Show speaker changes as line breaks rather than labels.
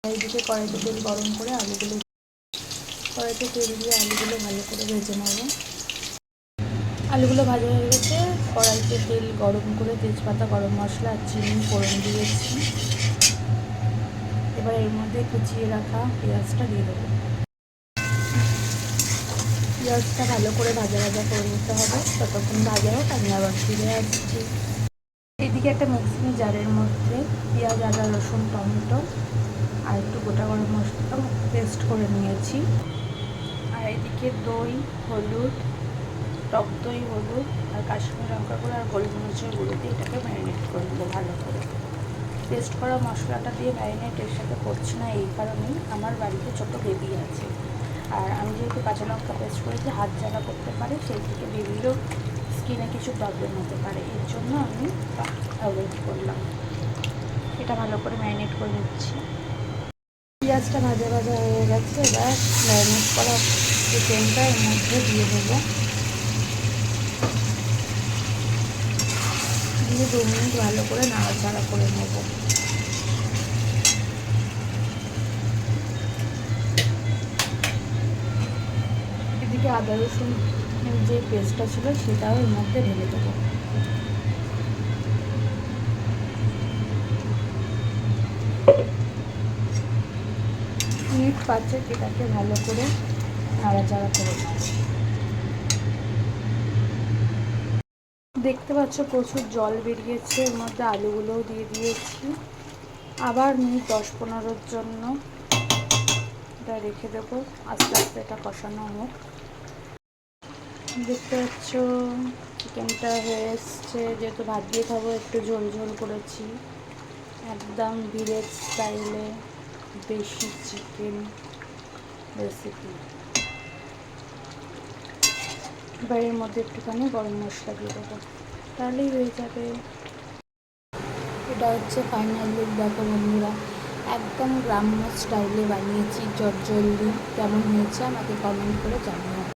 এইদিকে কড়াইতে তেল গরম করে আলুগুলো কড়াইতে তেল দিয়ে আলুগুলো ভালো করে ভেজে নেব। আলুগুলো ভাজা হয়ে গেছে। কড়াইতে তেল গরম করে তেজপাতা, গরম মশলা আর চিনি ফোড়ন দিয়েছি। এবার এর মধ্যে কুচিয়ে রাখা পেঁয়াজটা দিয়ে দেবো। পেঁয়াজটা ভালো করে ভাজা ভাজা করে নিতে হবে। ততক্ষণ ভাজা হোক, আমি আবার ফিরে আসছি। এদিকে একটা মিক্সিং জারের মধ্যে পেঁয়াজ, আদা, রসুন, টমেটো আর একটু গোটা গরম মশলা পেস্ট করে নিয়েছি। আর এদিকে দই, হলুদ, টক দই, হলুদ আর কাশ্মীরি লঙ্কা গুঁড়ো আর গোলমরিচের গুঁড়ো দিয়ে এটাকে ম্যারিনেট করে দেবো ভালো করে। পেস্ট করা মশলাটা দিয়ে ম্যারিনেট এর সাথে করছি না এই কারণেই, আমার বাড়িতে ছোটো বেবি আছে। আর আমি যেহেতু কাঁচা লঙ্কা পেস্ট করেছি, হাত জ্বালা করতে পারে, সেই থেকে বেবিরও স্কিনে কিছু প্রবলেম হতে পারে, এর জন্য আমি অ্যাভয়েড করলাম। এটা ভালো করে ম্যারিনেট করে নিচ্ছি। পেঁয়াজটা ভাজা ভাজা হয়ে গেছে। এবার ম্যারিনেট করা চিকেনটা এর মধ্যে দিয়ে দেবো। দিয়ে 2 মিনিট ভালো করে নাড়াচাড়া করে নেব। এদিকে আদা রসুনের যে পেস্টটা ছিল সেটাও এর মধ্যে ঢেলে দেবো। মিনিট 5 এটাকে ভালো করে নাড়াচাড়া করে দেখতে পাচ্ছ প্রচুর জল বেরিয়েছে। এর মধ্যে আলুগুলোও দিয়ে দিয়েছি। আবার মিনিট 10-15 জন্য এটা রেখে দেবো, আস্তে আস্তে এটা কষানো হোক। দেখতে পাচ্ছ চিকেনটা হয়ে এসছে। যেহেতু ভাত দিয়ে খাবো, একটু ঝোল ঝোল করেছি, একদম ভিলেজ স্টাইলে দেশি চিকেন রেসিপি। এবার এর মধ্যে একটুখানি গরম মশলা দিয়ে দেবো, তাহলেই হয়ে যাবে। এটা হচ্ছে ফাইনাল লুক। দেখো বন্ধুরা, একদম গ্রাম্য স্টাইলে বানিয়েছি, জলদি। কেমন হয়েছে আমাকে কমেন্ট করে জানিও।